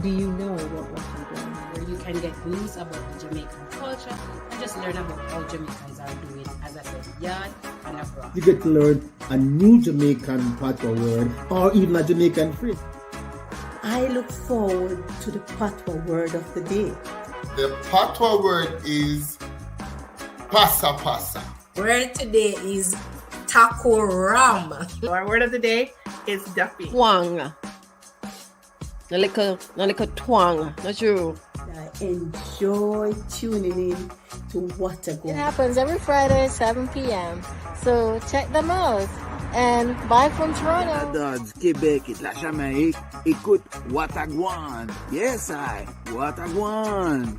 Do you know what Gwaan? Where you can get news about the Jamaican culture and just learn about how Jamaicans are doing, as I said, yard and abroad. You get to learn a new Jamaican patois word or even a Jamaican phrase. I look forward to the patois word of the day. The patois word is pasa pasa. Word today is taco ram. Our word of the day is duffy. Twang. No little twang. Not true. I enjoy tuning in to What a It Gwaan. happens every Friday at 7 p.m. So check them out. And bye from Toronto. Dodds, Québec et la Jamaïque, écoute What a Gwaan. Yes, What a Gwaan.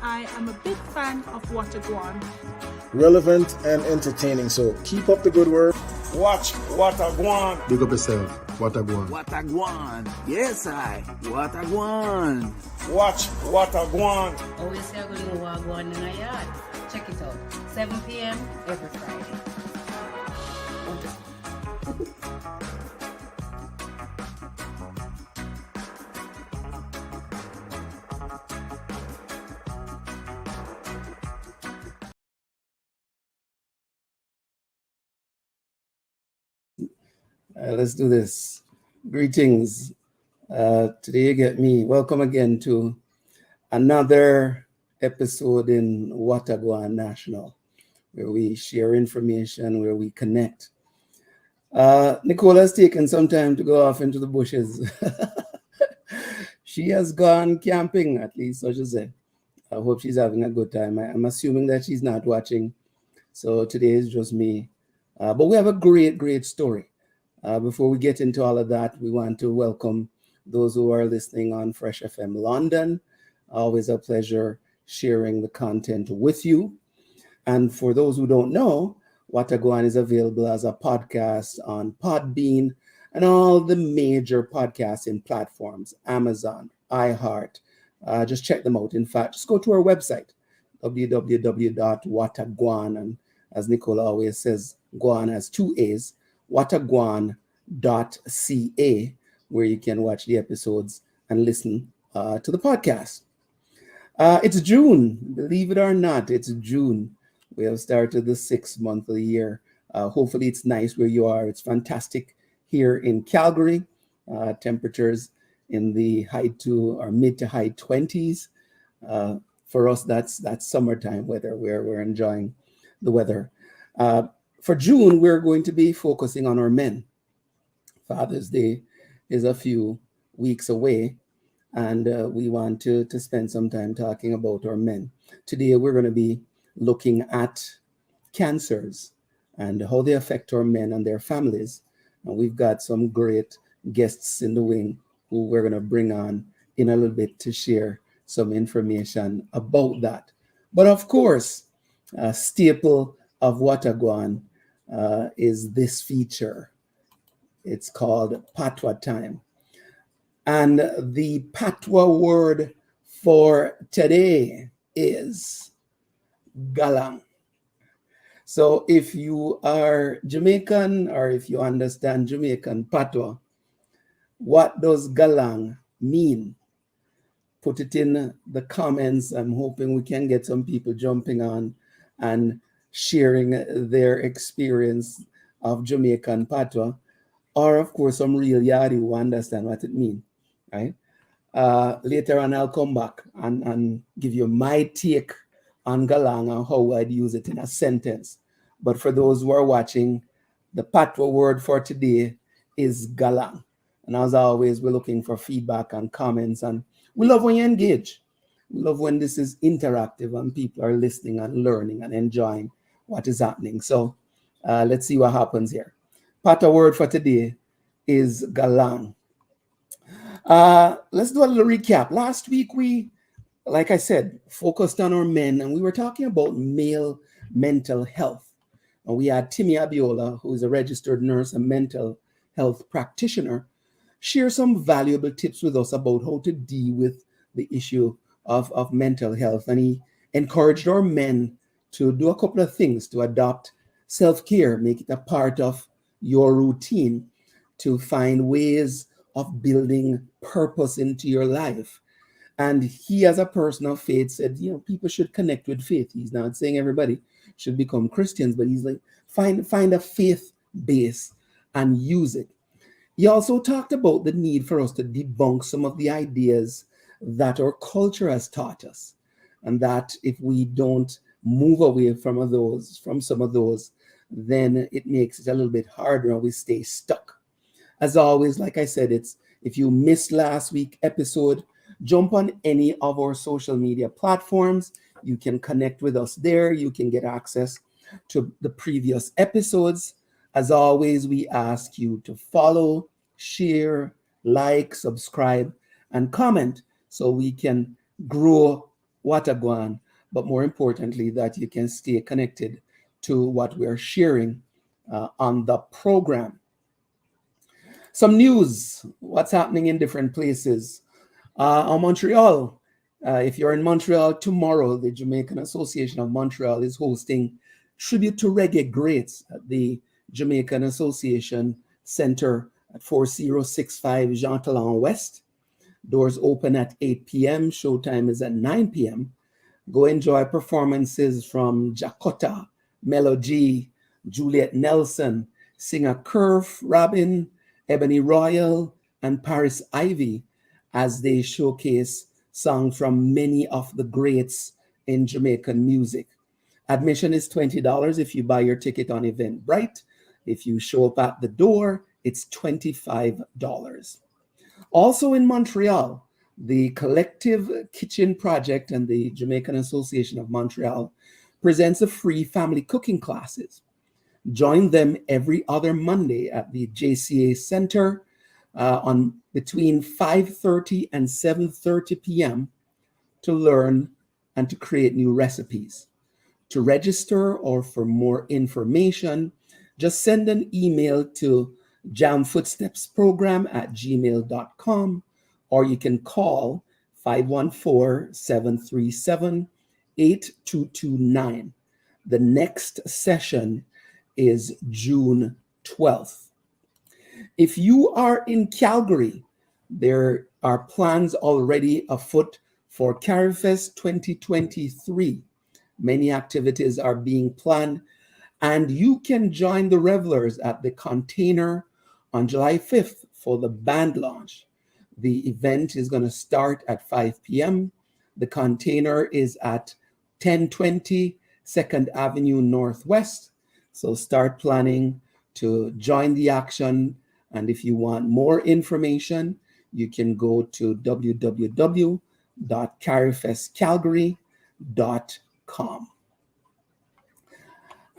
I am a big fan of What a Gwaan. Relevant and entertaining, so keep up the good work. Watch What a Gwaan. Big up yourself. What a Gwaan. What a Gwaan. Yes, What a Gwaan. Watch What a Gwaan. Always say I'm going to walk one in a yard. Check it out. 7 p.m. every Friday. Let's do this. Greetings. Today you get me. Welcome again to another episode in What a Gwaan National, where we share information, where we connect. Nicole has taken some time to go off into the bushes. She has gone camping, at least, so she said. I hope she's having a good time. I'm assuming that she's not watching. So today is just me. But we have a great story. Before we get into all of that, we want to welcome those who are listening on Fresh FM London. Always a pleasure sharing the content with you. And for those who don't know, What a Gwaan is available as a podcast on Podbean and all the major podcasting platforms, Amazon, iHeart. Just check them out. In fact, just go to our website, www.whatagwaan. And as Nicole always says, Gwaan has 2 A's. whatagwaan.ca, where you can watch the episodes and listen to the podcast. It's June, believe it or not, it's June. We have started the 6th month of the year. Hopefully it's nice where you are. It's fantastic here in Calgary. Temperatures in the mid to high 20s. For us, that's summertime weather where we're enjoying the weather. For June, we're going to be focusing on our men. Father's Day is a few weeks away, and we want to spend some time talking about our men. Today, we're going to be looking at cancers and how they affect our men and their families. And we've got some great guests in the wing who we're going to bring on in a little bit to share some information about that. But of course, a staple of What a Gwaan is this feature. It's called Patois Time. And the Patois word for today is galang. So if you are Jamaican or if you understand Jamaican Patois, what does galang mean? Put it in the comments. I'm hoping we can get some people jumping on and sharing their experience of Jamaican Patois, or of course some real Yadi who understand what it means, right? Later on I'll come back and give you my take on galang and how I'd use it in a sentence. But for those who are watching, the Patois word for today is galang. And as always, we're looking for feedback and comments, and we love when you engage. We love when this is interactive and people are listening and learning and enjoying what is happening. So let's see what happens here. Patois word for today is galang. Let's do a little recap. Last week, we, like I said, focused on our men, and we were talking about male mental health. And we had Timmy Abiola, who is a registered nurse and mental health practitioner, share some valuable tips with us about how to deal with the issue of mental health. And he encouraged our men to do a couple of things, to adopt self-care, make it a part of your routine, to find ways of building purpose into your life. And he, as a person of faith, said, people should connect with faith. He's not saying everybody should become Christians, but he's like, find a faith base and use it. He also talked about the need for us to debunk some of the ideas that our culture has taught us, and that if we don't move away from some of those, then it makes it a little bit harder and we stay stuck. As always, like I said, if you missed last week's episode, jump on any of our social media platforms. You can connect with us there. You can get access to the previous episodes. As always, we ask you to follow, share, like, subscribe, and comment so we can grow Gwaan, but more importantly, that you can stay connected to what we're sharing on the program. Some news, what's happening in different places. On Montreal, if you're in Montreal tomorrow, the Jamaican Association of Montreal is hosting Tribute to Reggae Greats at the Jamaican Association Center at 4065 Jean Talon West. Doors open at 8 p.m. Showtime is at 9 p.m. Go enjoy performances from Jakota, Melody, Juliet Nelson, Singer Curve, Robin, Ebony Royal, and Paris Ivy as they showcase songs from many of the greats in Jamaican music. Admission is $20 if you buy your ticket on Eventbrite. If you show up at the door, it's $25. Also in Montreal, the Collective Kitchen Project and the Jamaican Association of Montreal presents a free family cooking classes. Join them every other Monday at the JCA Center on between 5:30 and 7:30 p.m. to learn and to create new recipes. To register or for more information, just send an email to jamfootstepsprogram@gmail.com, or you can call 514-737-8229. The next session is June 12th. If you are in Calgary, there are plans already afoot for CarryFest 2023. Many activities are being planned, and you can join the revelers at the Container on July 5th for the band launch. The event is going to start at 5 p.m. The Container is at 1020 2nd Avenue Northwest. So start planning to join the action. And if you want more information, you can go to www.carryfestcalgary.com.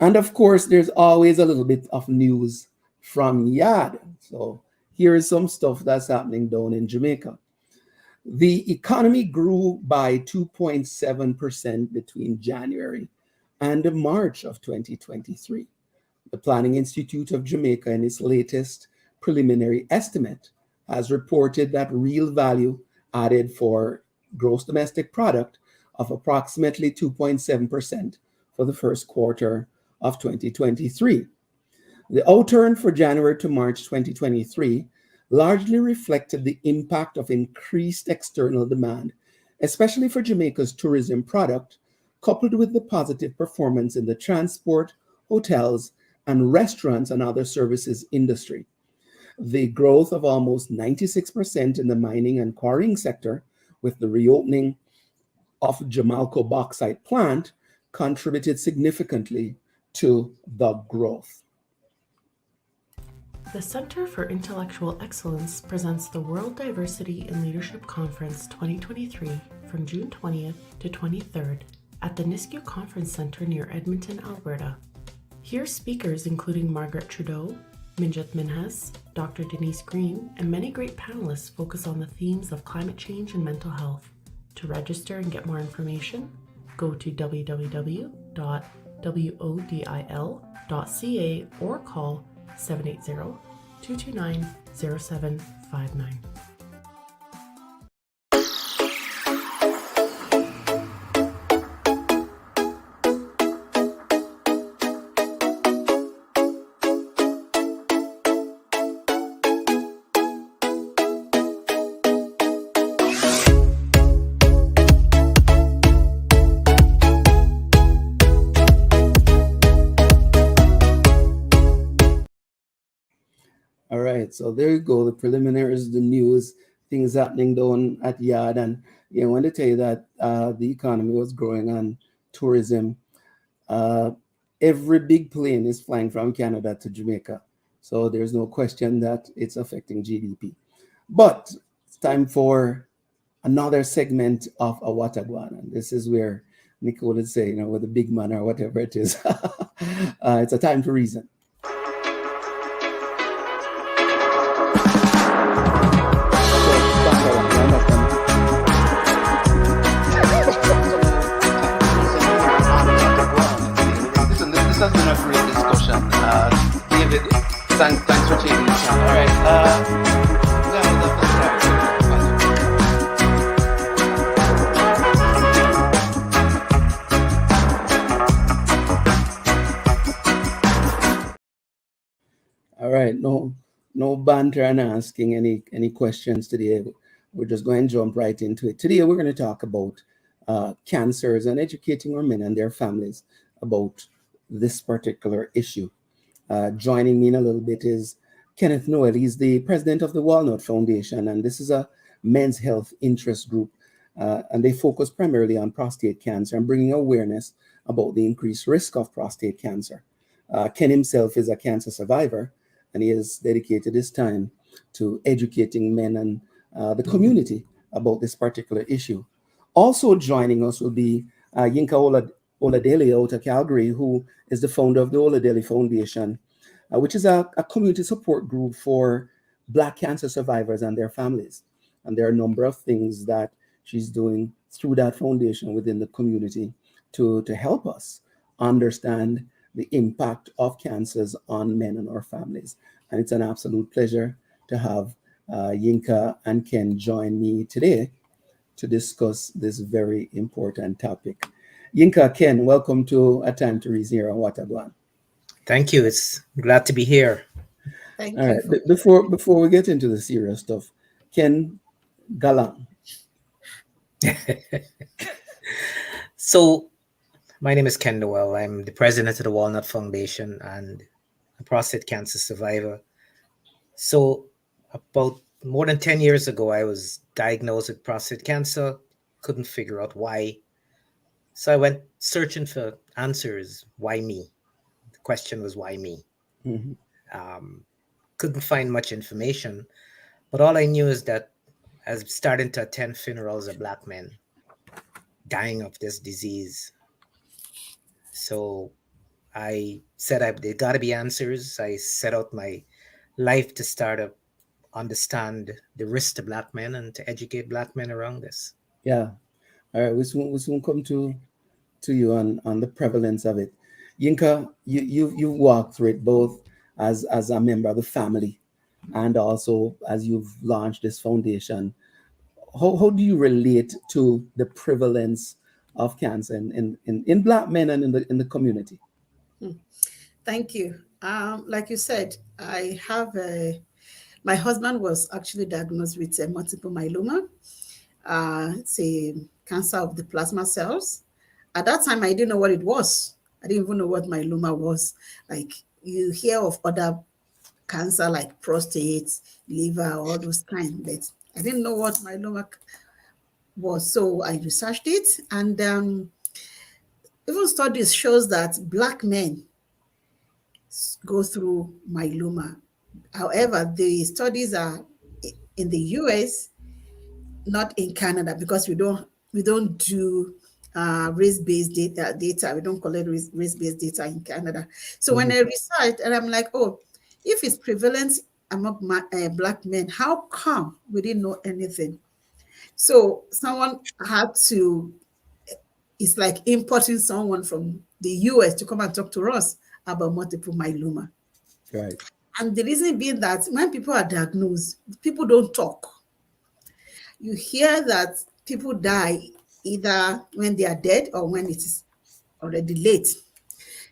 And of course, there's always a little bit of news from Yad. So here is some stuff that's happening down in Jamaica. The economy grew by 2.7% between January and March of 2023. The Planning Institute of Jamaica, in its latest preliminary estimate, has reported that real value added for gross domestic product of approximately 2.7% for the first quarter of 2023. The outturn for January to March 2023 largely reflected the impact of increased external demand, especially for Jamaica's tourism product, coupled with the positive performance in the transport, hotels, and restaurants and other services industry. The growth of almost 96% in the mining and quarrying sector, with the reopening of Jamalco bauxite plant, contributed significantly to the growth. The Center for Intellectual Excellence presents the World Diversity in Leadership Conference 2023 from June 20th to 23rd at the Nisku Conference Center near Edmonton, Alberta. Hear speakers including Margaret Trudeau, Minjit Minhas, Dr. Denise Green, and many great panelists focus on the themes of climate change and mental health. To register and get more information, go to www.wodil.ca or call 780-229-0759. it. So there you go. The preliminaries, the news, things happening down at Yard. And I want to tell you that the economy was growing on tourism. Every big plane is flying from Canada to Jamaica. So there's no question that it's affecting GDP. But it's time for another segment of a Gwaan. And this is where Nicole would say, with a big man or whatever it is. It's a time to reason. This has been a great discussion. David, thanks for taking the time. All right. All right, no banter and asking any questions today. We're just going to jump right into it. Today, we're going to talk about cancers and educating our men and their families about this particular issue. Joining me in a little bit is Kenneth Noel. He's the president of the Walnut Foundation, and this is a men's health interest group, and they focus primarily on prostate cancer and bringing awareness about the increased risk of prostate cancer. Ken himself is a cancer survivor, and he has dedicated his time to educating men and the community about this particular issue. Also joining us will be Yinka Oladele out of Calgary, who is the founder of the Oladele Foundation, which is a community support group for Black cancer survivors and their families. And there are a number of things that she's doing through that foundation within the community to help us understand the impact of cancers on men and our families. And it's an absolute pleasure to have Yinka and Ken join me today to discuss this very important topic. Yinka, Ken, welcome to A Time to Reason here on Gwaan. Thank you. It's glad to be here. Thank All you. right. Before we get into the serious stuff, Ken Galang. So, my name is Ken Noel. I'm the president of the Walnut Foundation and a prostate cancer survivor. So, about more than 10 years ago, I was diagnosed with prostate cancer, couldn't figure out why. So I went searching for answers. Why me? The question was, why me? Mm-hmm. Couldn't find much information, but all I knew is that I was starting to attend funerals of Black men dying of this disease. So I said there got to be answers. I set out my life to start to understand the risk to Black men and to educate Black men around this. Yeah. All right. We soon come to you on the prevalence of it. Yinka, you walked through it both as a member of the family and also as you've launched this foundation. How do you relate to the prevalence of cancer in Black men and in the community? Thank you. Like you said, I have my husband was actually diagnosed with multiple myeloma. It's a cancer of the plasma cells. At that time, I didn't know what it was. I didn't even know what myeloma was. Like, you hear of other cancer like prostate, liver, all those kinds, but I didn't know what myeloma was. So I researched it, and even studies shows that Black men go through myeloma. However, the studies are in the US, not in Canada, because we don't do race-based data. We don't collect race-based data in Canada. So when I researched, and I'm like, oh, if it's prevalent among Black men, how come we didn't know anything? So someone had to, it's like importing someone from the US to come and talk to us about multiple myeloma. Right. And the reason being that when people are diagnosed, people don't talk. You hear that people die either when they are dead or when it is already late.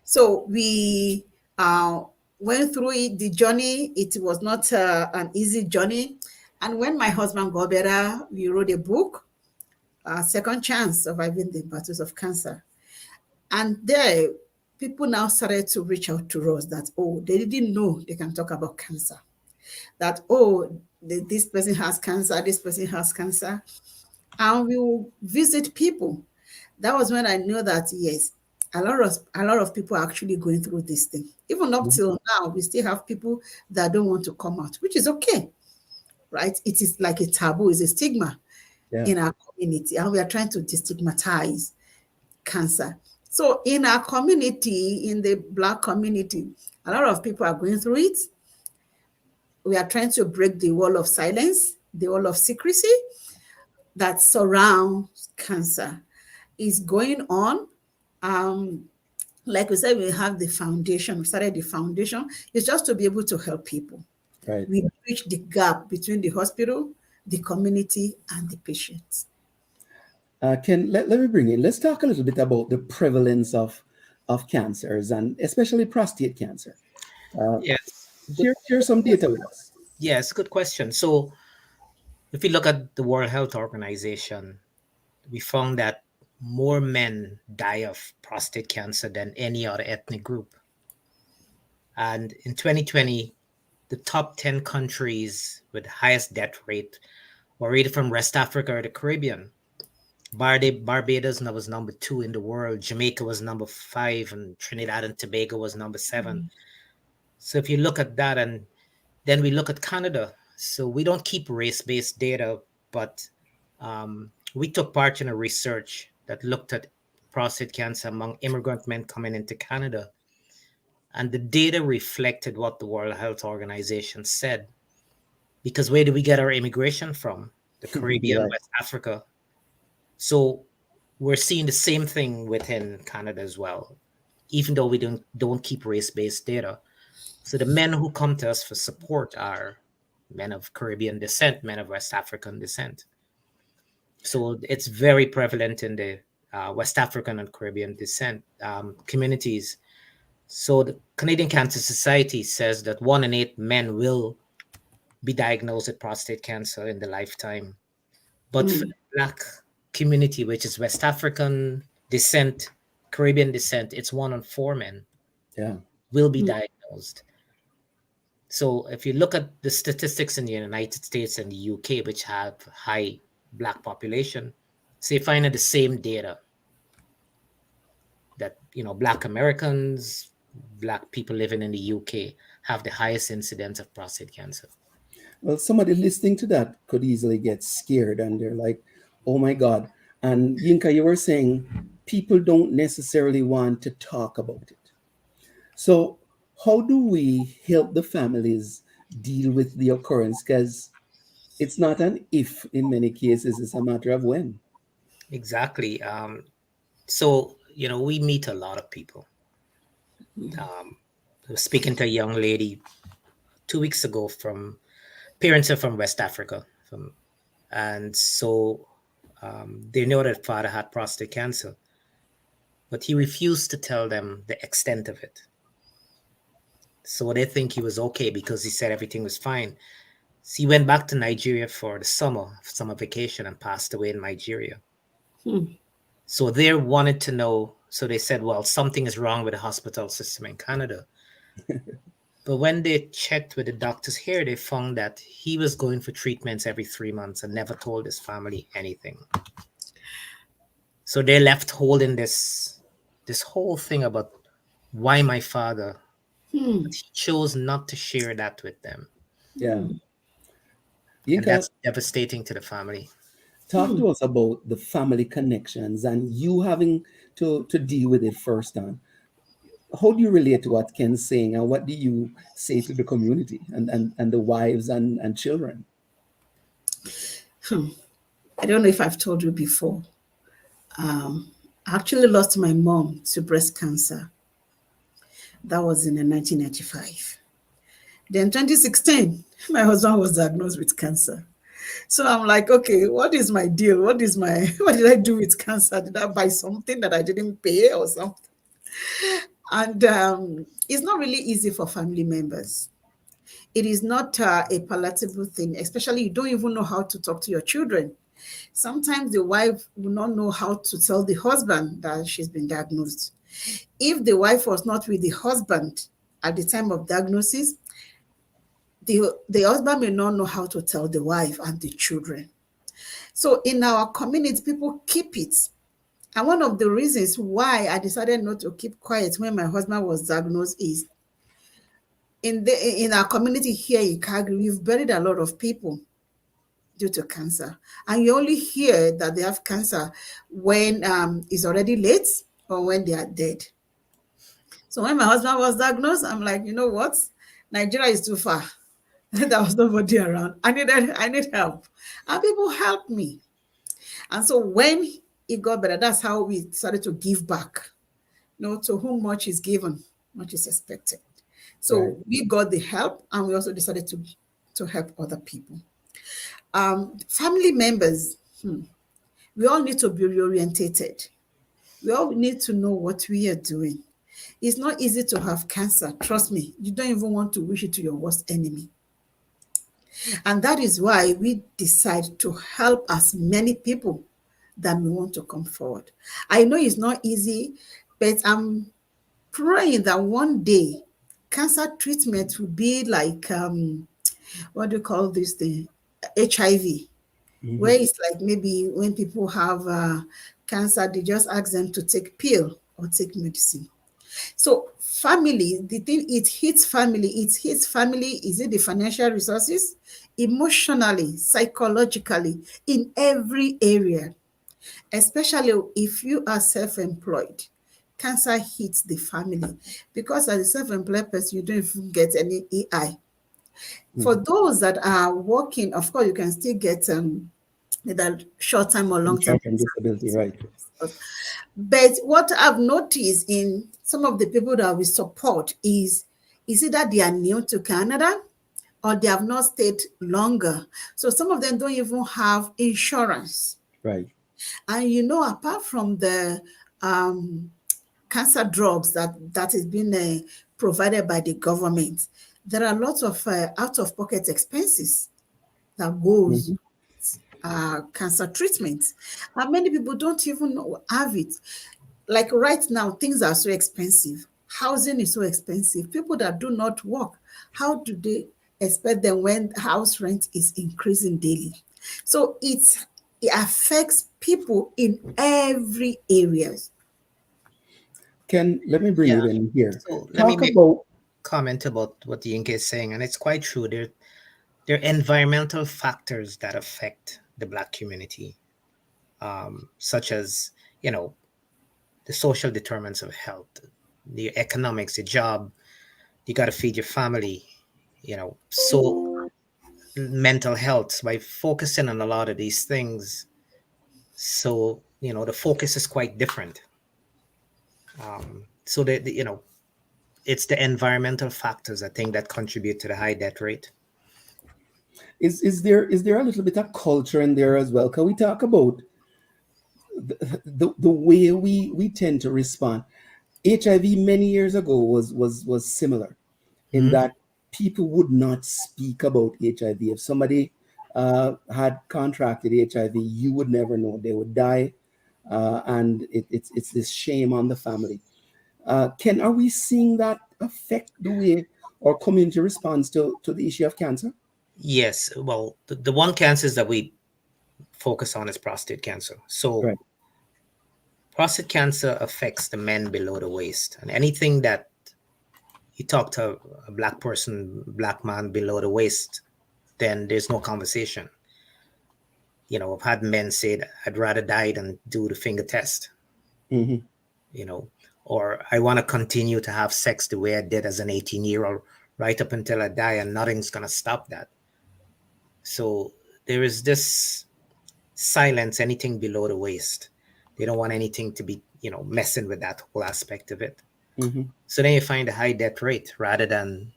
So we went through it, the journey. It was not an easy journey. And when my husband got better, we wrote a book, Second Chance: Surviving the Battles of Cancer. And there, people now started to reach out to us that, oh, they didn't know they can talk about cancer. that, oh, this person has cancer, this person has cancer. And we will visit people. That was when I knew that, yes, a lot of people are actually going through this thing. Even up till now, we still have people that don't want to come out, which is okay, right? It is like a taboo, it's a stigma in our community, and we are trying to destigmatize cancer. So in our community, in the Black community, a lot of people are going through it. We are trying to break the wall of silence, the wall of secrecy that surrounds cancer. Is going on. Like we said, we have the foundation. We started the foundation. It's just to be able to help people. Right. We bridge the gap between the hospital, the community, and the patients. Let me bring in, let's talk a little bit about the prevalence of cancers, and especially prostate cancer. Yes. Share some data with us. Yes, good question. So if we look at the World Health Organization, we found that more men die of prostate cancer than any other ethnic group. And in 2020, the top 10 countries with the highest death rate were either from West Africa or the Caribbean. Barbados was number 2 in the world. Jamaica was number 5, and Trinidad and Tobago was number 7. So if you look at that, and then we look at Canada. So we don't keep race-based data, but we took part in a research that looked at prostate cancer among immigrant men coming into Canada. And the data reflected what the World Health Organization said. Because where do we get our immigration from? The Caribbean, West Africa. So we're seeing the same thing within Canada as well, even though we don't keep race-based data. So the men who come to us for support are men of Caribbean descent, men of West African descent. So it's very prevalent in the West African and Caribbean descent communities. So the Canadian Cancer Society says that 1 in 8 men will be diagnosed with prostate cancer in their lifetime. But for the Black community, which is West African descent, Caribbean descent, it's 1 in 4 men will be diagnosed. So if you look at the statistics in the United States and the UK, which have high Black population, so you find the same data that, Black Americans, Black people living in the UK have the highest incidence of prostate cancer. Well, somebody listening to that could easily get scared, and they're like, oh my God. And Yinka, you were saying people don't necessarily want to talk about it. So how do we help the families deal with the occurrence? Because it's not an if in many cases, it's a matter of when. Exactly. So, we meet a lot of people. I was speaking to a young lady 2 weeks ago parents are from West Africa. And so they know that father had prostate cancer, but he refused to tell them the extent of it. So they think he was okay because he said everything was fine. So he went back to Nigeria for the summer vacation and passed away in Nigeria. So they wanted to know. So they said, well, something is wrong with the hospital system in Canada. But when they checked with the doctors here, they found that he was going for treatments every 3 months and never told his family anything. So they left holding this whole thing about why my father, but he chose not to share that with them. Yeah. And that's devastating to the family. Talk to us about the family connections and you having to deal with it firsthand. How do you relate to what Ken's saying, and what do you say to the community and the wives and children? I don't know if I've told you before. I actually lost my mom to breast cancer. That was in 1995. Then 2016, my husband was diagnosed with cancer. So I'm like, okay, what is my deal? What did I do with cancer? Did I buy something that I didn't pay or something? And it's not really easy for family members. It is not a palatable thing, especially you don't even know how to talk to your children. Sometimes the wife will not know how to tell the husband that she's been diagnosed. If the wife was not with the husband at the time of diagnosis, the husband may not know how to tell the wife and the children. So in our community, people keep it. And one of the reasons why I decided not to keep quiet when my husband was diagnosed is in our community here in Calgary, we've buried a lot of people due to cancer. And you only hear that they have cancer when it's already late or when they are dead. So when my husband was diagnosed, I'm like, you know what? Nigeria is too far. There was nobody around. I need help. And people helped me. And so when it got better, that's how we started to give back. To whom much is given, much is expected. So right. We got the help, and we also decided to help other people. Family members, we all need to be reorientated. We all need to know what we are doing. It's not easy to have cancer. Trust me, you don't even want to wish it to your worst enemy. And that is why we decide to help as many people that we want to come forward. I know it's not easy, but I'm praying that one day cancer treatment will be like, what do you call this thing? HIV, where it's like maybe when people have cancer, they just ask them to take pill or take medicine. So family, the thing, it hits family. Is it the financial resources? Emotionally, psychologically, in every area, especially if you are self-employed. Cancer hits the family because as a self-employed person, you don't even get any EI. For those that are working, of course, you can still get either short-term or long-term disability, right? But what I've noticed in some of the people that we support is either they are new to Canada or they have not stayed longer. So some of them don't even have insurance. Right. And apart from the cancer drugs that is being provided by the government, there are lots of out-of-pocket expenses that goes cancer treatment. And many people don't even have it. Like right now, things are so expensive. Housing is so expensive. People that do not work, how do they expect them when house rent is increasing daily? So it affects people in every area. Let me bring you in here. So let me make a comment about what Yinka is saying, and it's quite true. There are environmental factors that affect the Black community, such as, the social determinants of health, the economics, the job, you got to feed your family, so mental health, by focusing on a lot of these things. So, the focus is quite different. So it's the environmental factors, I think, that contribute to the high death rate. Is there a little bit of culture in there as well? Can we talk about the way we tend to respond? HIV many years ago was similar in that people would not speak about HIV. If somebody had contracted HIV, you would never know. They would die, and it's this shame on the family. Are we seeing that affect the way our community responds to the issue of cancer? Yes. Well, the one cancers that we focus on is prostate cancer. So prostate cancer affects the men below the waist. And anything that you talk to a Black person, Black man below the waist, then there's no conversation. I've had men say that I'd rather die than do the finger test. Or I want to continue to have sex the way I did as an 18-year-old right up until I die, and nothing's going to stop that. So there is this silence, anything below the waist. They don't want anything to be, messing with that whole aspect of it. So then you find a high death rate rather than,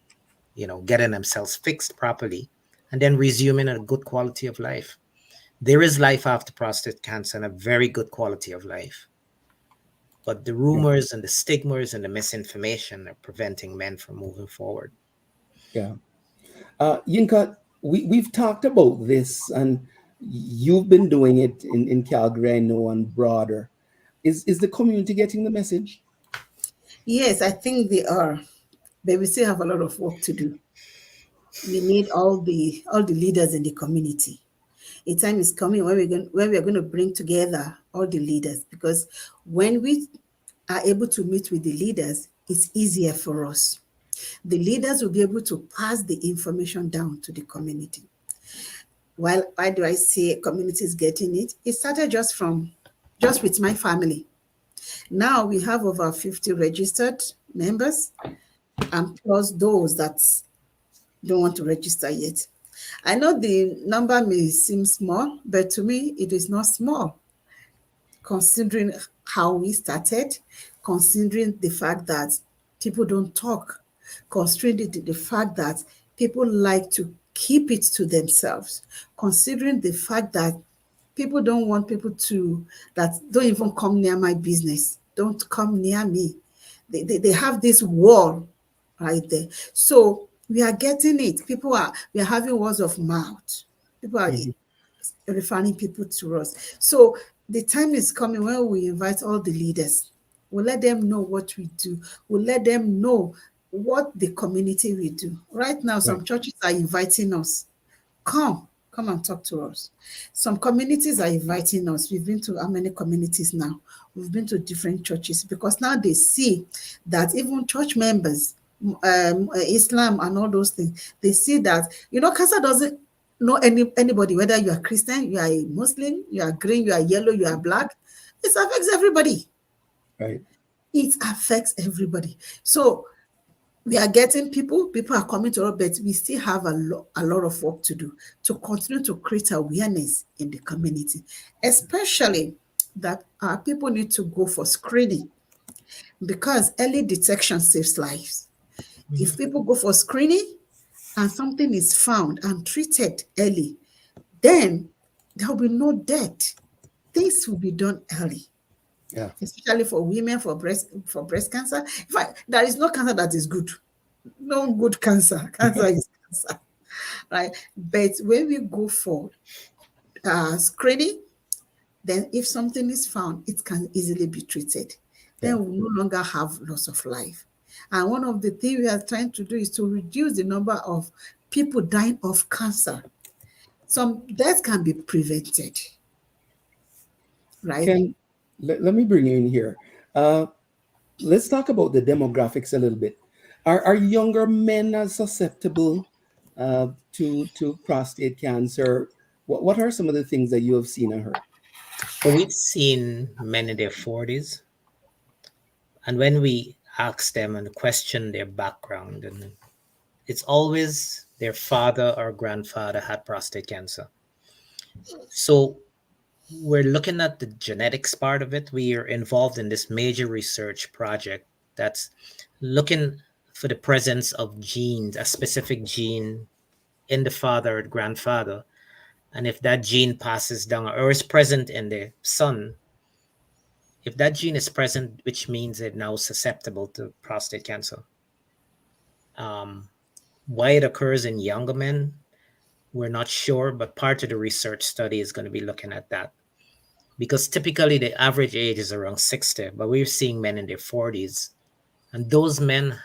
getting themselves fixed properly and then resuming a good quality of life. There is life after prostate cancer and a very good quality of life. But the rumors and the stigmas and the misinformation are preventing men from moving forward. Yeah. Yinka, we've talked about this, and you've been doing it in Calgary, I know, and broader. Is the community getting the message? Yes, I think they are. But we still have a lot of work to do. We need all the leaders in the community. A time is coming when we are going to bring together all the leaders, because when we are able to meet with the leaders, it's easier for us. The leaders will be able to pass the information down to the community. Well, why do I say communities getting it? It started just with my family. Now we have over 50 registered members, and plus those that don't want to register yet. I know the number may seem small, but to me, it is not small, considering how we started, considering the fact that people don't talk, considering the fact that people like to keep it to themselves, considering the fact that people don't want people that don't even come near my business, don't come near me. They have this wall right there. So we are getting it. We are having words of mouth. People are referring people to us. So the time is coming when we invite all the leaders. We'll let them know what we do. We'll let them know what the community will do. Right now, some churches are inviting us. Come and talk to us. Some communities are inviting us. We've been to how many communities now? We've been to different churches, because now they see that even church members, Islam and all those things, they see that, cancer doesn't know anybody, whether you are Christian, you are a Muslim, you are green, you are yellow, you are black. It affects everybody. Right. It affects everybody. So we are getting people are coming to us, but we still have a lot of work to do to continue to create awareness in the community, especially that our people need to go for screening, because early detection saves lives. If people go for screening and something is found and treated early, then there will be no death. Things will be done early. Yeah. Especially for women, for breast cancer. In fact, there is no cancer that is good. No good cancer. Cancer is cancer, right? But when we go for screening, then if something is found, it can easily be treated. Then we no longer have loss of life. And one of the things we are trying to do is to reduce the number of people dying of cancer. Some deaths can be prevented, right? Let me bring you in here. Let's talk about the demographics a little bit. Are younger men as susceptible to prostate cancer? What are some of the things that you have seen and heard? Well, we've seen men in their 40s, and when we ask them and question their background, and it's always their father or grandfather had prostate cancer. So we're looking at the genetics part of it. We are involved in this major research project that's looking for the presence of genes, a specific gene in the father or grandfather. And if that gene passes down or is present in the son, if that gene is present, which means they're now susceptible to prostate cancer. Why it occurs in younger men, we're not sure, but part of the research study is going to be looking at that. Because typically the average age is around 60, but we're seeing men in their 40s. And those men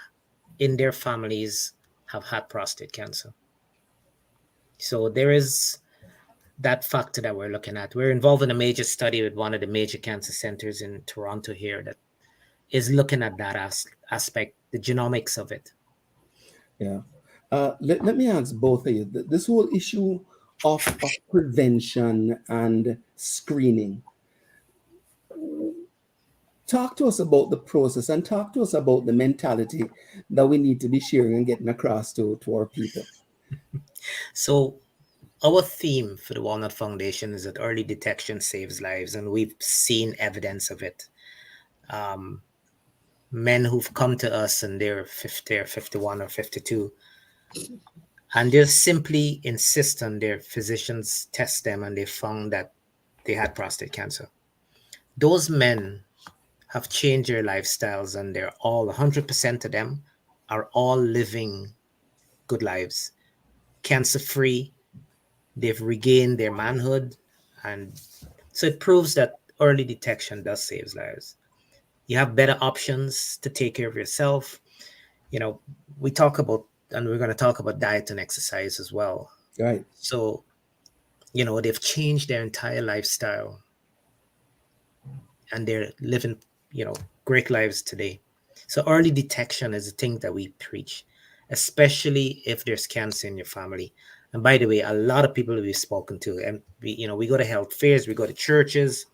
in their families have had prostate cancer. So there is that factor that we're looking at. We're involved in a major study with one of the major cancer centers in Toronto here that is looking at that aspect, the genomics of it. Yeah. Let me ask both of you, this whole issue of prevention and screening. Talk to us about the process and talk to us about the mentality that we need to be sharing and getting across to our people. So our theme for the Walnut Foundation is that early detection saves lives, and we've seen evidence of it. Men who've come to us and they're 50 or 51 or 52, and they simply insist on their physicians test them, and they found that they had prostate cancer. Those men have changed their lifestyles, and they're all 100% of them are all living good lives, cancer-free. They've regained their manhood, and so it proves that early detection does save lives. You have better options to take care of yourself. We talk about and we're going to talk about diet and exercise as well. Right. So, they've changed their entire lifestyle and they're living, great lives today. So early detection is a thing that we preach, especially if there's cancer in your family. And by the way, a lot of people we've spoken to, and we go to health fairs, we go to churches.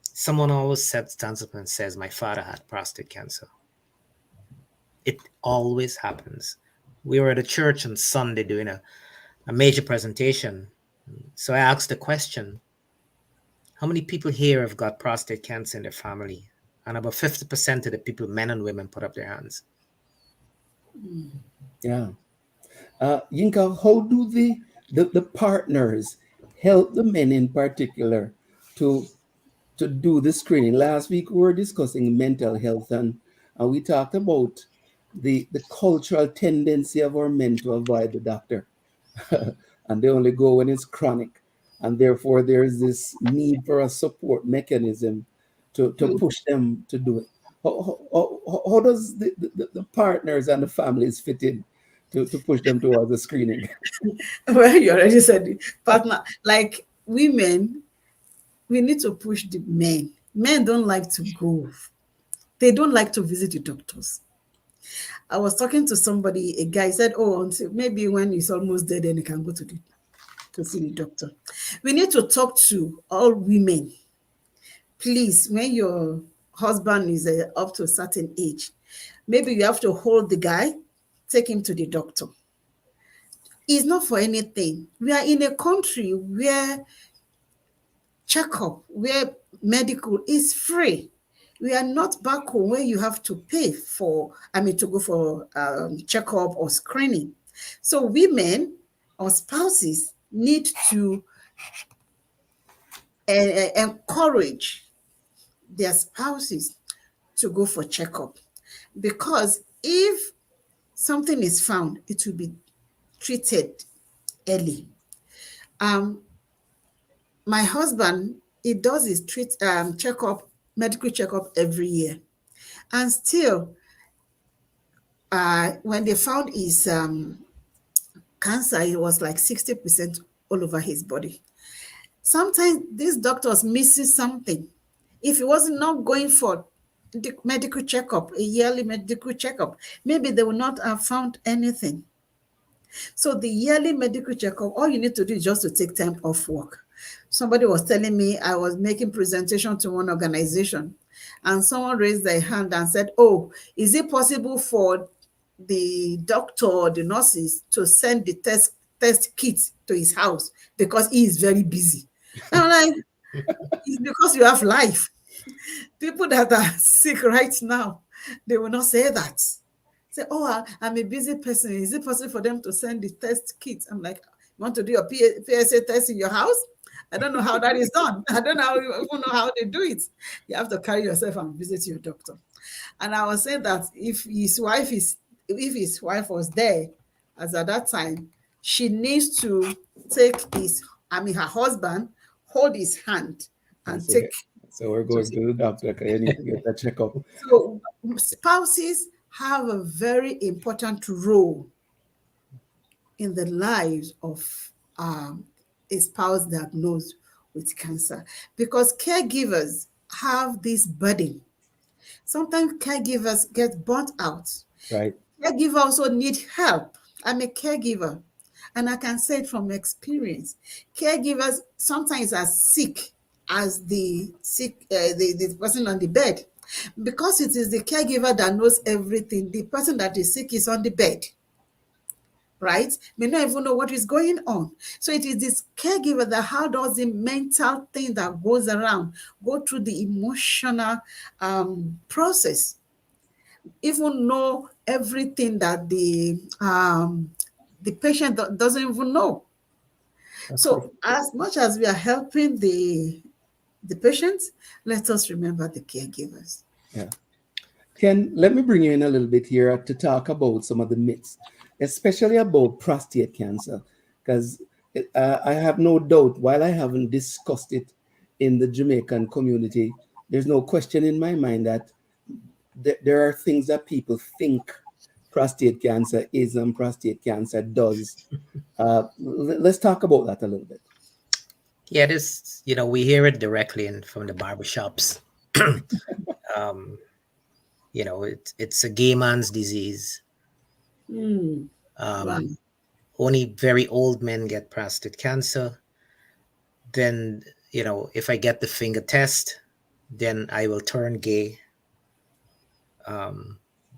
Someone always stands up and says, "My father had prostate cancer." It always happens. We were at a church on Sunday doing a major presentation. So I asked the question, how many people here have got prostate cancer in their family? And about 50% of the people, men and women, put up their hands. Yeah. Yinka, how do the partners help the men in particular to do the screening? Last week we were discussing mental health, and we talked about the cultural tendency of our men to avoid the doctor. And they only go when it's chronic. And therefore there's this need for a support mechanism to push them to do it. How does the partners and the families fit in to push them towards the screening? Well, you already said it. Partner, like women, we need to push the men. Men don't like to go. They don't like to visit the doctors. I was talking to somebody, a guy said, "Oh, until maybe when he's almost dead, then he can go to see the doctor." We need to talk to all women. Please, when your husband is up to a certain age, maybe you have to hold the guy, take him to the doctor. It's not for anything. We are in a country where checkup, where medical is free. We are not back home where you have to pay to go for checkup or screening. So women or spouses need to encourage their spouses to go for checkup, because if something is found, it will be treated early. My husband, he does his medical checkup every year, and still, when they found his cancer, it was like 60% all over his body. Sometimes these doctors missing something. If he was not going for the medical checkup, a yearly medical checkup, maybe they would not have found anything. So the yearly medical checkup, all you need to do is just to take time off work. Somebody was telling me, I was making presentation to one organization, and someone raised their hand and said, "Oh, is it possible for the doctor or the nurses to send the test kits to his house because he is very busy?" I'm like, it's because you have life. People that are sick right now, they will not say that. Say, "Oh, I'm a busy person. Is it possible for them to send the test kits?" I'm like, "You want to do a PSA test in your house? I don't know how that is done. I don't even know how they do it. You have to carry yourself and visit your doctor." And I was saying that if his wife was there, as at that time, she needs to take her husband, hold his hand and take. So we're going to the doctor because you need to get that checkup. So spouses have a very important role in the lives of a spouse diagnosed with cancer, because caregivers have this burden. Sometimes caregivers get burnt out. Right. Caregivers also need help. I'm a caregiver, and I can say it from experience. Caregivers sometimes are sick as the person on the bed, because it is the caregiver that knows everything. The person that is sick is on the bed, right? May not even know what is going on. So it is this caregiver that how does the mental thing that goes around go through the emotional process, even know everything that the patient doesn't even know. So as much as we are helping the patients, let us remember the caregivers. Yeah. Ken, let me bring you in a little bit here to talk about some of the myths, especially about prostate cancer, because I have no doubt, while I haven't discussed it in the Jamaican community, there's no question in my mind that there are things that people think prostate cancer is and prostate cancer does. Let's talk about that a little bit. Yeah, this, we hear it directly from the barbershops. It's a gay man's disease. Wow. Only very old men get prostate cancer. Then, if I get the finger test, then I will turn gay.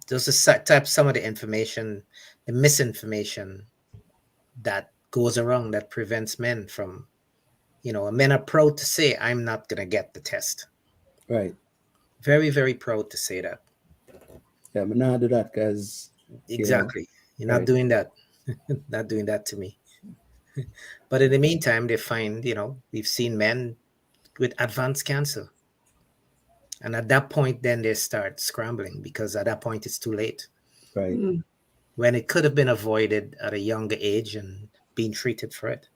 Those are some of the information, the misinformation that goes around that prevents men from, men are proud to say, I'm not going to get the test. Right. Very, very proud to say that. Yeah, but not do that because... Exactly. You're not doing that. Not doing that to me. But in the meantime, they find, we've seen men with advanced cancer. And at that point, then they start scrambling because at that point, it's too late. Right. When it could have been avoided at a younger age and being treated for it.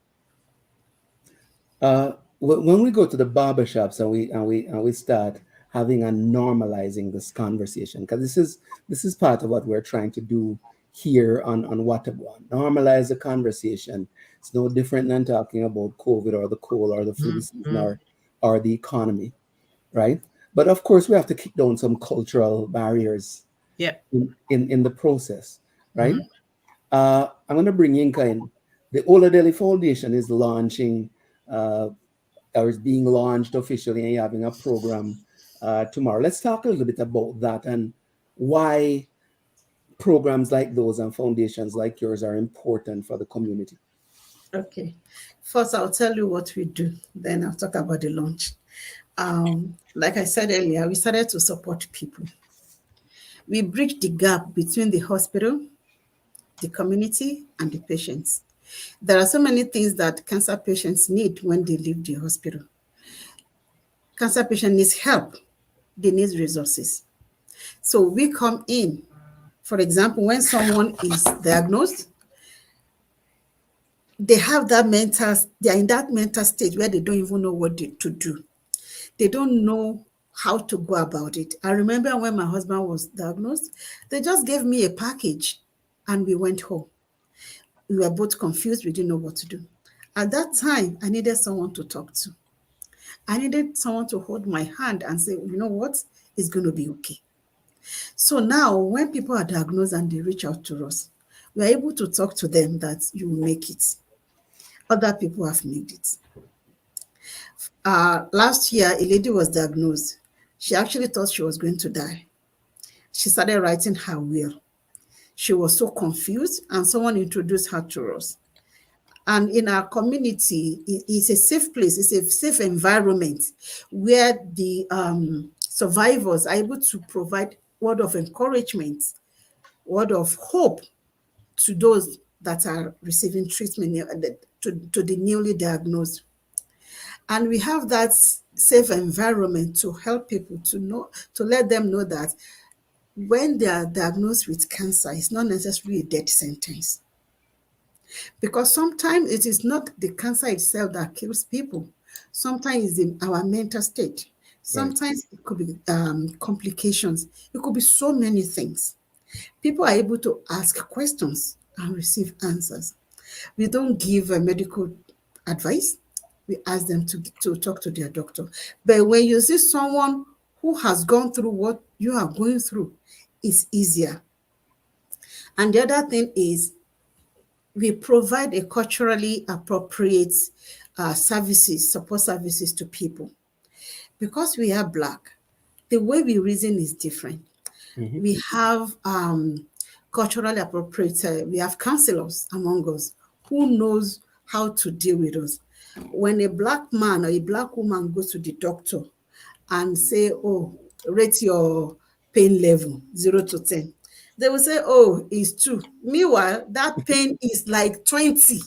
When we go to the barbershops and we start having and normalizing this conversation, because this is part of what we're trying to do here on Watagwan. Normalize the conversation. It's no different than talking about COVID or the cold or the flu season or the economy, right? But of course, we have to kick down some cultural barriers in the process, right? I'm going to bring Yinka in. The Oladele Foundation is launching, or is being launched officially, and you're having a program tomorrow. Let's talk a little bit about that and why programs like those and foundations like yours are important for the community. Okay. First, I'll tell you what we do. Then I'll talk about the launch. Like I said earlier, we started to support people. We bridge the gap between the hospital, the community, and the patients. There are so many things that cancer patients need when they leave the hospital. Cancer patient needs help. They need resources. So we come in. For example, when someone is diagnosed, they are in that mental stage where they don't even know what to do. They don't know how to go about it. I remember when my husband was diagnosed, they just gave me a package and we went home. We were both confused. We didn't know what to do. At that time, I needed someone to talk to. I needed someone to hold my hand and say, you know what? It's going to be okay. So now when people are diagnosed and they reach out to us, we are able to talk to them that you will make it. Other people have made it. Last year, a lady was diagnosed. She actually thought she was going to die. She started writing her will. She was so confused, and someone introduced her to us. And in our community, it's a safe place, it's a safe environment where the survivors are able to provide word of encouragement, word of hope to those that are receiving treatment, to the newly diagnosed. And we have that safe environment to help people to let them know that when they are diagnosed with cancer, it's not necessarily a death sentence. Because sometimes it is not the cancer itself that kills people. Sometimes it's our mental state. Sometimes it could be complications. It could be so many things. People are able to ask questions and receive answers. We don't give medical advice. We ask them to talk to their doctor. But when you see someone who has gone through what you are going through, it's easier. And the other thing is we provide a culturally appropriate support services to people. Because we are Black, the way we reason is different. Mm-hmm. We have culturally appropriate, we have counselors among us who knows how to deal with us. When a Black man or a Black woman goes to the doctor and say, oh, rate your pain level 0 to 10, they will say, oh, it's 2. Meanwhile, that pain is like 20.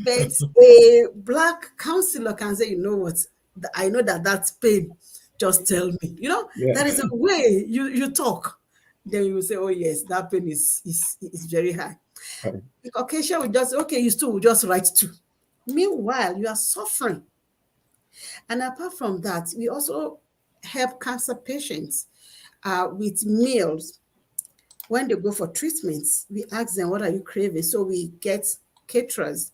But a Black counselor can say, you know what, I know that pain, just tell me. That is a way you talk. Then you will say, oh yes, that pain is very high. Right. The Caucasian will just say, okay, you still will just write 2. Meanwhile, you are suffering. And apart from that, we also help cancer patients with meals. when they go for treatments, we ask them, what are you craving? So we get caterers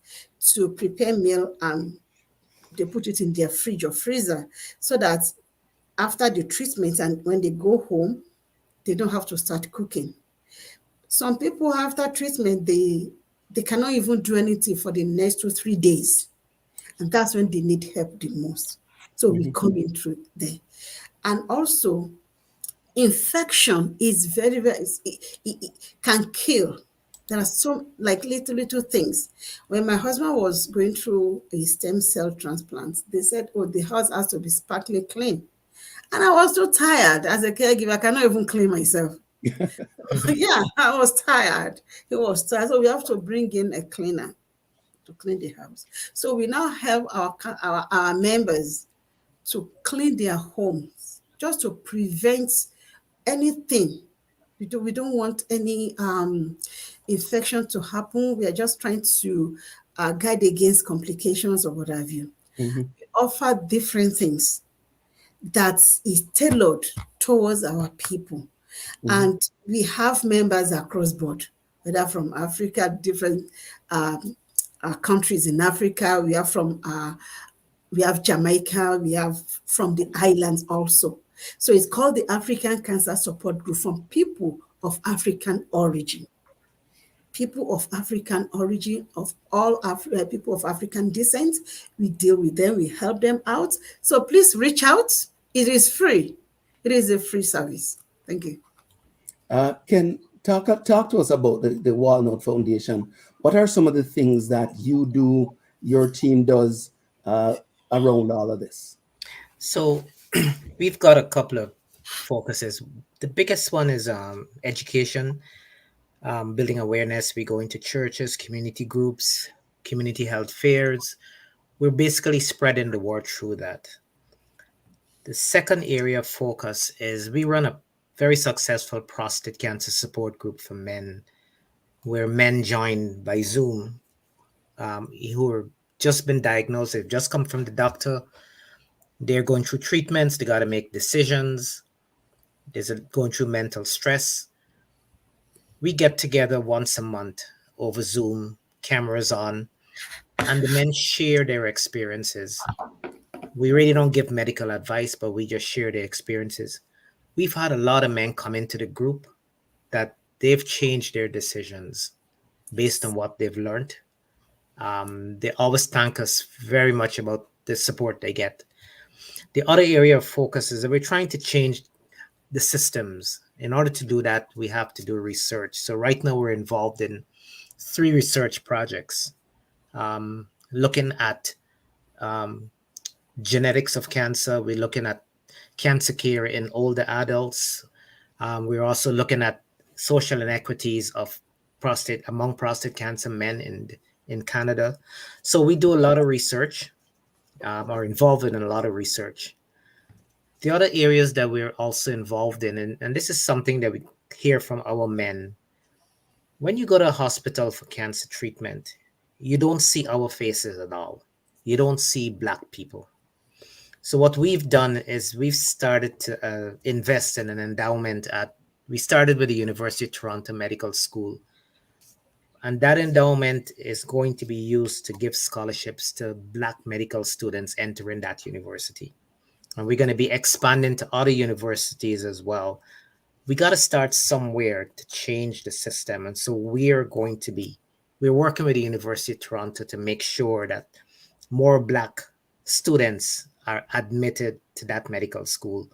to prepare meal and they put it in their fridge or freezer so that after the treatment and when they go home, they don't have to start cooking. Some people after treatment, they cannot even do anything for the next 2-3 days. And that's when they need help the most. So we come in through there. And also, infection is very, it can kill. There are some like little things. When my husband was going through a stem cell transplant, they said, oh, the house has to be sparkly clean. And I was so tired as a caregiver, I cannot even clean myself. Yeah, I was tired. He was tired. So we have to bring in a cleaner to clean the house. So we now help our members to clean their homes just to prevent anything. We don't want any infection to happen. We are just trying to guide against complications or what have you. We offer different things that is tailored towards our people. And we have members across board, whether from Africa, different countries in Africa. We have Jamaica, we have from the islands also. So it's called the African Cancer Support Group from people of African origin. People of African origin, of all people of African descent, we deal with them, we help them out. So please reach out. It is free. It is a free service. Thank you. Can talk to us about the Walnut Foundation. What are some of the things that you do, your team does around all of this? So we've got a couple of focuses. The biggest one is education, building awareness. We go into churches, community groups, community health fairs. We're basically spreading the word through that. The second area of focus is we run a very successful prostate cancer support group for men, where men join by Zoom who are just been diagnosed. They've just come from the doctor. They're going through treatments. They got to make decisions. They're going through mental stress. We get together once a month over Zoom, cameras on, and the men share their experiences. We really don't give medical advice, but we just share their experiences. We've had a lot of men come into the group that they've changed their decisions based on what they've learned. They always thank us very much about the support they get. The other area of focus is that we're trying to change the systems. In order to do that, we have to do research. So right now we're involved in 3 research projects, looking at genetics of cancer. We're looking at cancer care in older adults. We're also looking at social inequities of among prostate cancer men in Canada. So we do a lot of research, are involved in a lot of research. The other areas that we're also involved in, and this is something that we hear from our men, when you go to a hospital for cancer treatment, you don't see our faces at all. You don't see Black people. So what we've done is we've started to invest in an endowment we started with the University of Toronto Medical School. And that endowment is going to be used to give scholarships to Black medical students entering that university. And we're going to be expanding to other universities as well. We got to start somewhere to change the system. And so we're working with the University of Toronto to make sure that more Black students are admitted to that medical school.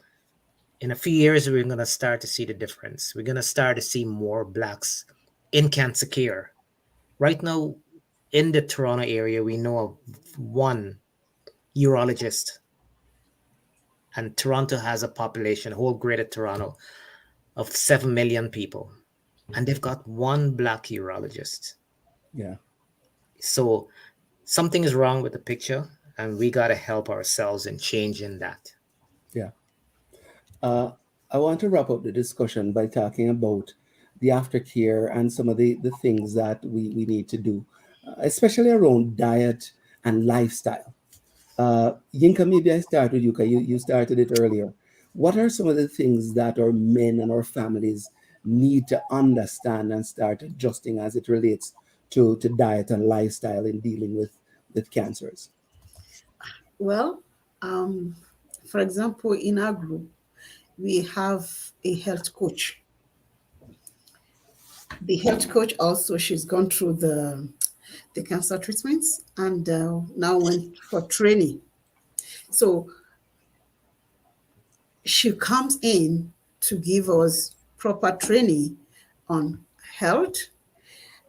In a few years, we're going to start to see the difference. We're going to start to see more Blacks in cancer care. Right now, in the Toronto area, we know of 1 urologist. And Toronto has a population, whole greater Toronto, of 7 million people. And they've got 1 Black urologist. Yeah. So something is wrong with the picture, and we got to help ourselves in changing that. Yeah. I want to wrap up the discussion by talking about the aftercare and some of the things that we need to do, especially around diet and lifestyle. Yinka, maybe I start with you, because you started it earlier. What are some of the things that our men and our families need to understand and start adjusting as it relates to diet and lifestyle in dealing with cancers? Well, for example, in our group, we have a health coach. The health coach also, she's gone through the cancer treatments and now went for training. So she comes in to give us proper training on health.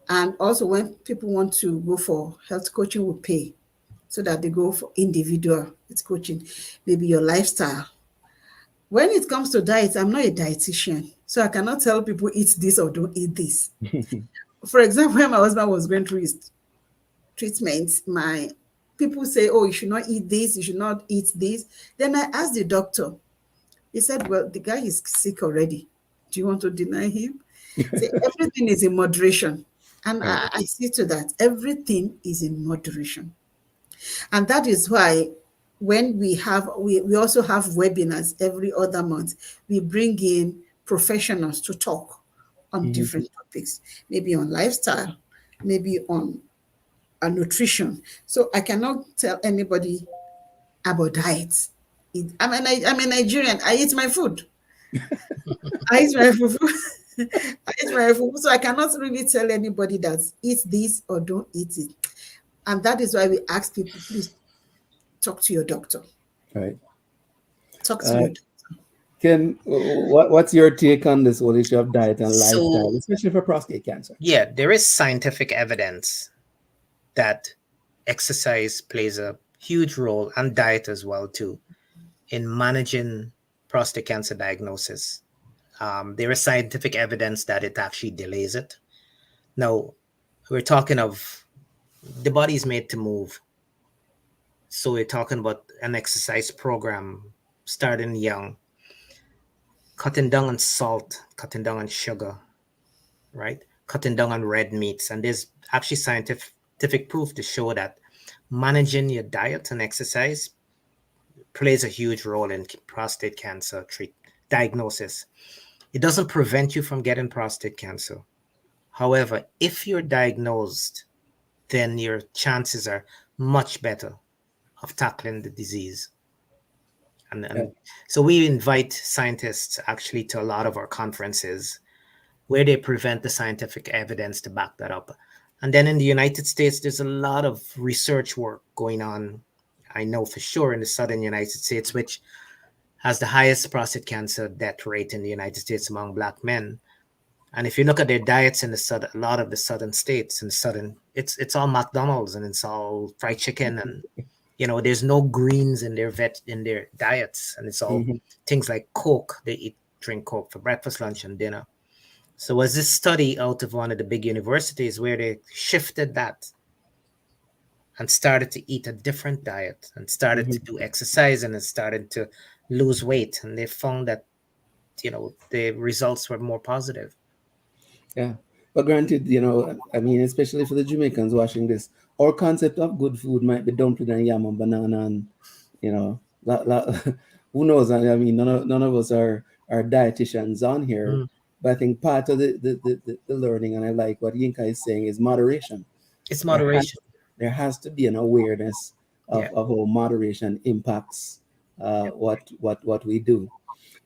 And also when people want to go for health coaching, we pay so that they go for individual health coaching, maybe your lifestyle. When it comes to diet, I'm not a dietitian, so I cannot tell people eat this or don't eat this. For example, when my husband was going through his treatment, my people say, oh, you should not eat this, you should not eat this. Then I asked the doctor. He said, well, the guy is sick already. Do you want to deny him? Say, everything is in moderation. And I see to that. Everything is in moderation. And that is why when we also have webinars every other month, we bring in professionals to talk on different topics, maybe on lifestyle, maybe on nutrition. So I cannot tell anybody about diets. I'm a Nigerian. I eat my food. I eat my food. I eat my food. So I cannot really tell anybody that eat this or don't eat it. And that is why we ask people, please talk to your doctor. Right. Talk to your doctor. Ken, what's your take on this whole issue of diet and lifestyle, especially for prostate cancer? Yeah, there is scientific evidence that exercise plays a huge role, and diet as well too, in managing prostate cancer diagnosis. There is scientific evidence that it actually delays it. Now, we're talking of the body is made to move. So we're talking about an exercise program starting young, cutting down on salt, cutting down on sugar, right? Cutting down on red meats. And there's actually scientific proof to show that managing your diet and exercise plays a huge role in prostate cancer diagnosis. It doesn't prevent you from getting prostate cancer. However, if you're diagnosed, then your chances are much better of tackling the disease. And so we invite scientists actually to a lot of our conferences where they present the scientific evidence to back that up. And then in the United States, there's a lot of research work going on. I know for sure in the southern United States, which has the highest prostate cancer death rate in the United States among Black men. And if you look at their diets in the southern, a lot of the southern states, it's all McDonald's and it's all fried chicken, and there's no greens in their diets, and it's all things like Coke. They drink Coke for breakfast, lunch, and dinner. So was this study out of one of the big universities where they shifted that and started to eat a different diet and started to do exercise and started to lose weight, and they found that the results were more positive. Yeah, but granted, especially for the Jamaicans watching this, our concept of good food might be dumpling and yam and banana, and who knows? I mean, none of us are dietitians on here, but I think part of the learning, and I like what Yinka is saying, is moderation. It's moderation. There has to be an awareness of how moderation impacts what we do.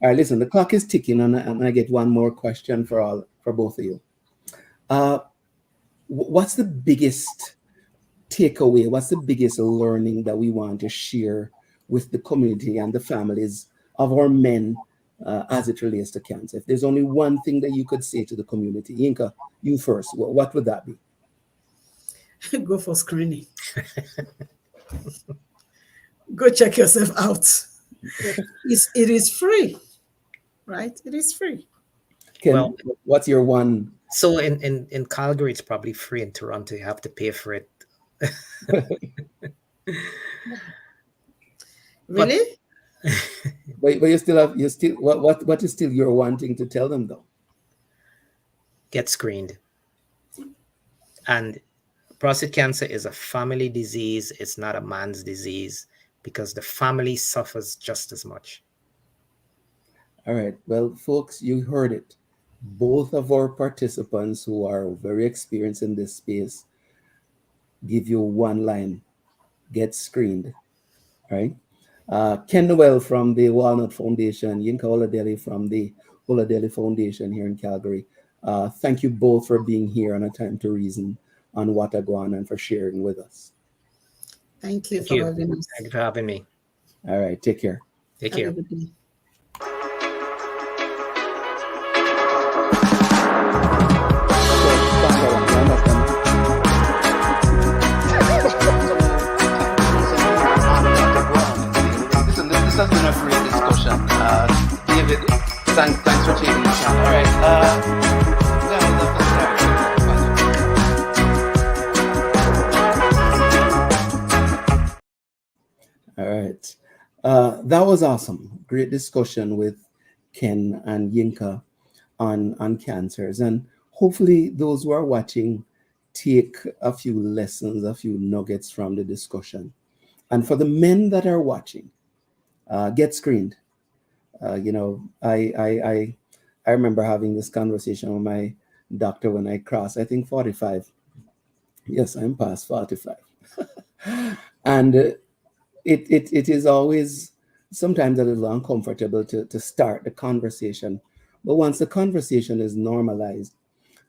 All right, listen, the clock is ticking, and I get one more question for both of you. What's the biggest takeaway? What's the biggest learning that we want to share with the community and the families of our men as it relates to cancer? If there's only one thing that you could say to the community, Yinka, you first, what would that be? Go for screening. Go check yourself out. It is free, right? It is free. Ken, well, what's your one? So in Calgary, it's probably free. In Toronto, you have to pay for it. Really? But you still what is still you're wanting to tell them though? Get screened. And prostate cancer is a family disease. It's not a man's disease, because the family suffers just as much. All right. Well, folks, you heard it. both of our participants who are very experienced in this space give you one line: get screened, right? Ken Noel from the Walnut Foundation, Yinka Oladele from the Oladele Foundation here in Calgary. Thank you both for being here on A Time to Reason on Gwaan and for sharing with us. Thank you Thank for you. having us. Thank you for having me. All right, take care. Take Have care. a good day. Listen, this has been a great discussion. David, thanks for taking the time. All right. All right. That was awesome. Great discussion with Ken and Yinka on cancers. And hopefully those who are watching take a few lessons, a few nuggets from the discussion. And for the men that are watching, get screened. I remember having this conversation with my doctor when I crossed, I think 45. Yes, I'm past 45. And it is always sometimes a little uncomfortable to start the conversation. But once the conversation is normalized,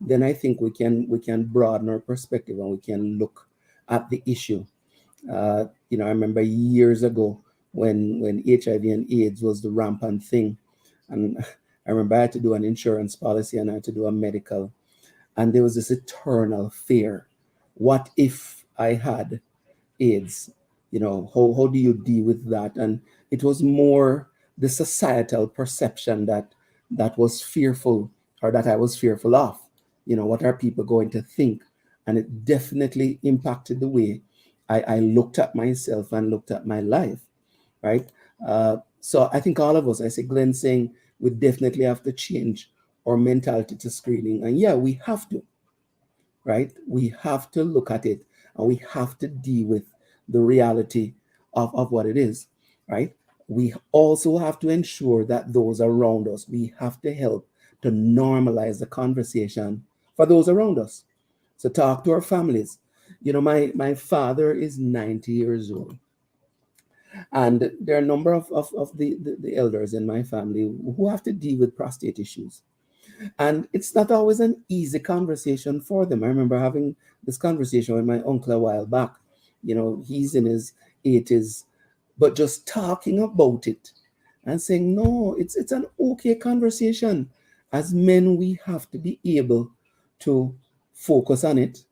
then I think we can broaden our perspective and we can look at the issue. I remember years ago when HIV and AIDS was the rampant thing, and I remember I had to do an insurance policy and I had to do a medical, and there was this eternal fear: what if I had AIDS? How do you deal with that? And it was more the societal perception that was fearful, or that I was fearful of. What are people going to think? And it definitely impacted the way I looked at myself and looked at my life, right? So I think all of us, I see Glenn saying, we definitely have to change our mentality to screening. And yeah, we have to, right? We have to look at it and we have to deal with the reality of what it is, right? We also have to ensure that those around us, we have to help to normalize the conversation for those around us. So talk to our families. My father is 90 years old. And there are a number of the elders in my family who have to deal with prostate issues. And it's not always an easy conversation for them. I remember having this conversation with my uncle a while back. He's in his 80s, but just talking about it and saying, no, it's an okay conversation. As men, we have to be able to focus on it,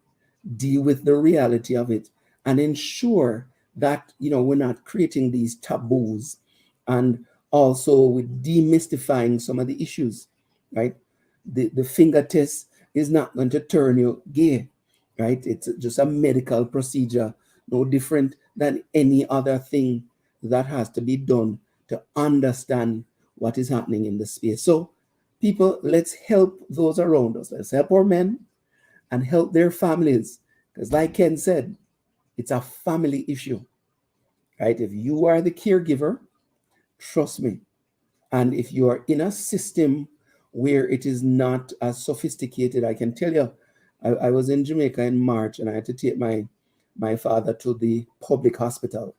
deal with the reality of it, and ensure that we're not creating these taboos, and also with demystifying some of the issues, right? The finger test is not going to turn you gay, right? It's just a medical procedure, no different than any other thing that has to be done to understand what is happening in the space. So people, let's help those around us. Let's help our men and help their families, because like Ken said, it's a family issue, right? If you are the caregiver, trust me. And if you are in a system where it is not as sophisticated, I can tell you, I was in Jamaica in March and I had to take my father to the public hospital,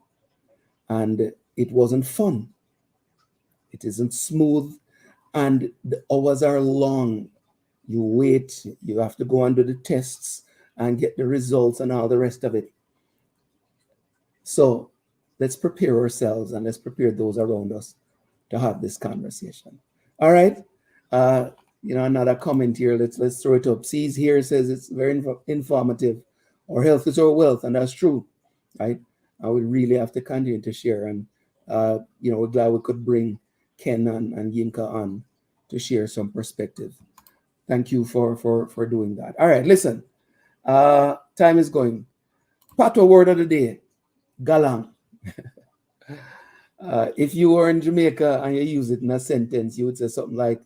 and it wasn't fun. It isn't smooth, and the hours are long. You wait, you have to go and do the tests and get the results and all the rest of it. So let's prepare ourselves and let's prepare those around us to have this conversation. All right. Another comment here. Let's throw it up. C's here says it's very informative. Our health is our wealth, and that's true, right? We really have to continue to share, and we're glad we could bring Ken and Yinka on to share some perspective. Thank you for doing that. All right, listen. Time is going. Patois word of the day: galang. If you were in Jamaica and you use it in a sentence, you would say something like,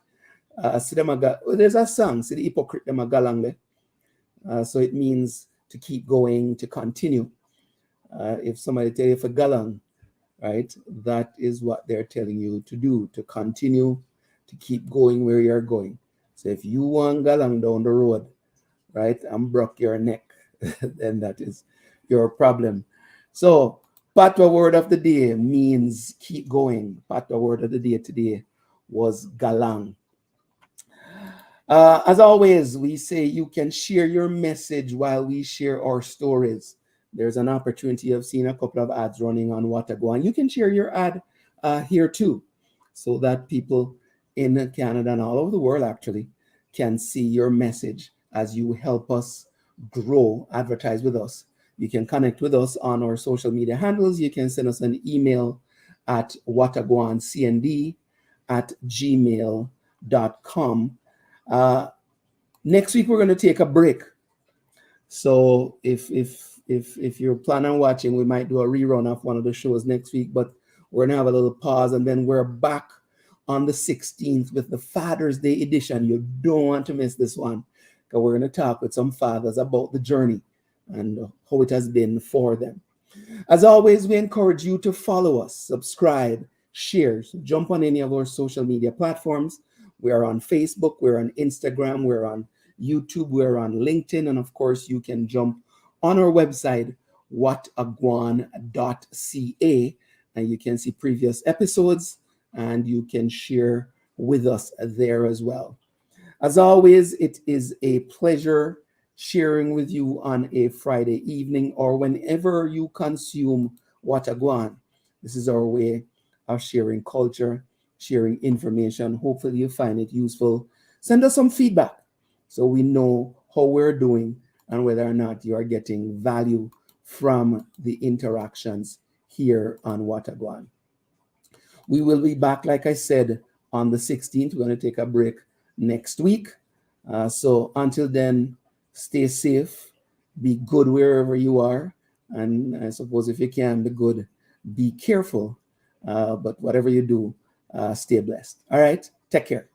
there's a song, the hypocrite them a galang. So it means to keep going, to continue. If somebody tell you for galang, right, that is what they're telling you to do, to continue, to keep going where you're going. So if you want galang down the road, right, and broke your neck, then that is your problem. So Patwa word of the day means keep going. Patwa word of the day today was galang. As always, we say you can share your message while we share our stories. There's an opportunity of seeing a couple of ads running on Gwaan. You can share your ad here too, so that people in Canada and all over the world actually can see your message as you help us grow, advertise with us. You can connect with us on our social media handles. You can send us an email at watagwancnd@gmail.com. Next week we're going to take a break. So if you're planning on watching, we might do a rerun of one of the shows next week, but we're going to have a little pause, and then we're back on the 16th with the Father's Day edition. You don't want to miss this one, because we're going to talk with some fathers about the journey and how it has been for them. As always, we encourage you to follow us, subscribe, share, so jump on any of our social media platforms. We are on Facebook, we're on Instagram, we're on YouTube, we're on LinkedIn, and of course, you can jump on our website, watagwan.ca, and you can see previous episodes, and you can share with us there as well. As always, it is a pleasure sharing with you on a Friday evening or whenever you consume Gwaan. This is our way of sharing culture, sharing information. Hopefully you find it useful. Send us some feedback so we know how we're doing and whether or not you are getting value from the interactions here on Gwaan. We will be back, like I said, on the 16th. We're going to take a break next week. So until then, stay safe, be good wherever you are, and I suppose if you can be good, be careful. But whatever you do, stay blessed. All right, take care.